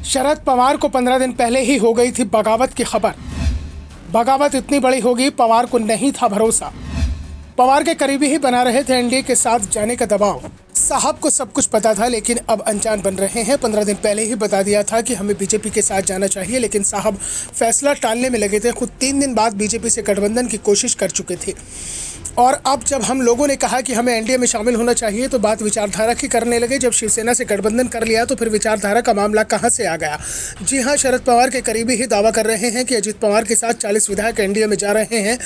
शरद पवार को 15 दिन पहले ही हो गई थी बगावत की खबर। बगावत इतनी बड़ी होगी, पवार को नहीं था भरोसा। पवार के करीबी ही बना रहे थे एनडीए के साथ जाने का दबाव। साहब को सब कुछ पता था, लेकिन अब अनजान बन रहे हैं। 15 दिन पहले ही बता दिया था कि हमें बीजेपी के साथ जाना चाहिए, लेकिन साहब फैसला टालने में लगे थे। खुद 3 दिन बाद बीजेपी से गठबंधन की कोशिश कर चुके थे। और अब जब हम लोगों ने कहा कि हमें एनडीए में शामिल होना चाहिए, तो बात विचारधारा की करने लगे। जब शिवसेना से गठबंधन कर लिया, तो फिर विचारधारा का मामला कहां से आ गया। जी हां, शरद पवार के करीबी ही दावा कर रहे हैं कि अजित पवार के साथ 40 विधायक एनडीए में जा रहे हैं।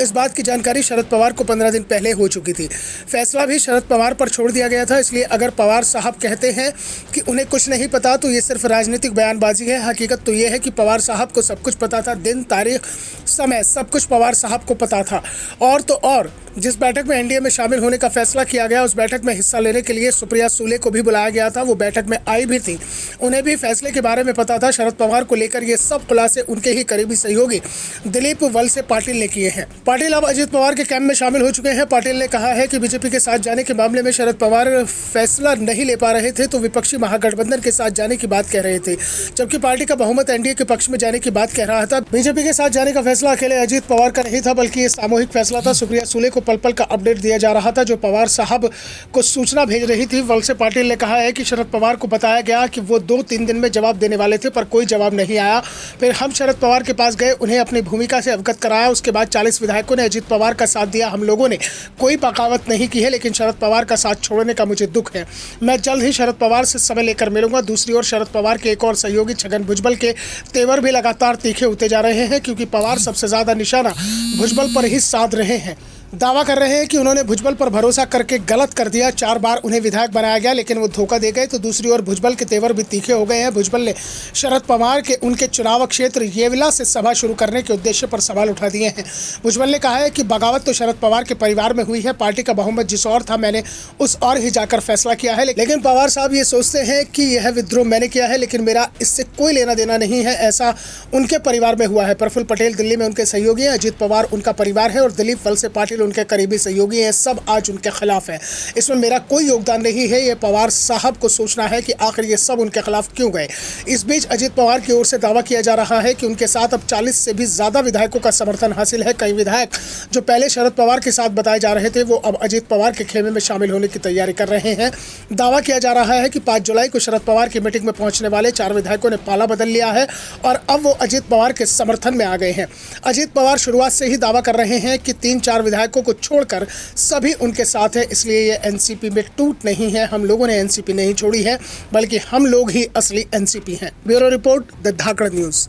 इस बात की जानकारी शरद पवार को 15 दिन पहले हो चुकी थी। फैसला भी शरद पवार पर छोड़ दिया गया था। इसलिए अगर पवार साहब कहते हैं कि उन्हें कुछ नहीं पता, तो ये सिर्फ राजनीतिक बयानबाजी है। हकीकत तो ये है कि पवार साहब को सब कुछ पता था। दिन, तारीख, समय, सब कुछ पवार साहब को पता था। और तो और जिस बैठक में एनडीए में शामिल होने का फैसला किया गया, उस बैठक में हिस्सा लेने के लिए सुप्रिया सुले को भी बुलाया गया था। वो बैठक में आई भी थी। उन्हें भी फैसले के बारे में पता था। शरद पवार को लेकर ये सब खुलासे उनके ही करीबी सहयोगी दिलीप वलसे पाटिल ने किए हैं। पाटिल अब अजित पवार के कैंप में शामिल हो चुके हैं। पाटिल ने कहा है कि बीजेपी के साथ जाने के मामले में शरद पवार फैसला नहीं ले पा रहे थे, तो विपक्षी महागठबंधन के साथ जाने की बात कह रहे थे, जबकि पार्टी का बहुमत एनडीए के पक्ष में जाने की बात कह रहा था। बीजेपी के साथ जाने का फैसला अकेले अजित पवार का नहीं था, बल्कि ये सामूहिक फैसला था। सुप्रिया सुले को पल पल का अपडेट दिया जा रहा था, जो पवार साहब को सूचना भेज रही थी। वलसे पाटिल ने कहा है कि शरद पवार को बताया गया कि वो 2-3 दिन में जवाब देने वाले थे, पर कोई जवाब नहीं आया। फिर हम शरद पवार के पास गए, उन्हें अपनी भूमिका से अवगत कराया। उसके बाद 40 विधायकों ने अजित पवार का साथ दिया। हम लोगों ने कोई बगावत नहीं की है, लेकिन शरद पवार का साथ छोड़ने का मुझे दुख है। मैं जल्द ही शरद पवार से समय लेकर मिलूंगा। दूसरी ओर शरद पवार के एक और सहयोगी छगन भुजबल के तेवर भी लगातार तीखे होते जा रहे हैं, क्योंकि पवार सबसे ज्यादा निशाना भुजबल पर ही साध रहे हैं। दावा कर रहे हैं कि उन्होंने भुजबल पर भरोसा करके गलत कर दिया। 4 बार उन्हें विधायक बनाया गया, लेकिन वो धोखा दे गए। तो दूसरी ओर भुजबल के तेवर भी तीखे हो गए हैं। भुजबल ने शरद पवार के उनके चुनाव क्षेत्र येवला से सभा शुरू करने के उद्देश्य पर सवाल उठा दिए हैं। भुजबल ने कहा है कि बगावत तो शरद पवार के परिवार में हुई है। पार्टी का बहुमत जिस और था, मैंने उस और ही जाकर फैसला किया है। लेकिन पवार साहब ये सोचते हैं कि यह विद्रोह मैंने किया है, लेकिन मेरा इससे कोई लेना देना नहीं है। ऐसा उनके परिवार में हुआ है। प्रफुल्ल पटेल दिल्ली में उनके सहयोगी हैं। अजित पवार उनका परिवार है और दिलीप वलसे पाटिल उनके करीबी सहयोगी हैं। सब आज उनके खिलाफ है। इसमें मेरा कोई योगदान नहीं है। ये पवार साहब को सोचना है कि आखिर ये सब उनके खिलाफ क्यों गए। इस बीच अजित पवार की ओर से दावा किया जा रहा है कि उनके साथ अब 40 से भी ज्यादा विधायकों का समर्थन हासिल है। कई विधायक जो पहले शरद पवार के साथ बताए जा रहे थे, वो अब अजित पवार के खेमे में शामिल होने की तैयारी कर रहे हैं। दावा किया जा रहा है कि 5 जुलाई को शरद पवार की मीटिंग में पहुंचने वाले 4 विधायकों ने पाला बदल लिया है और अब वो अजित पवार के समर्थन में आ गए हैं। अजित पवार शुरुआत से ही दावा कर रहे हैं कि 3-4 विधायकों को छोड़कर सभी उनके साथ है। इसलिए ये एनसीपी में टूट नहीं है। हम लोगों ने एनसीपी नहीं छोड़ी है, बल्कि हम लोग ही असली एनसीपी हैं। Bureau report, the Dhakad news.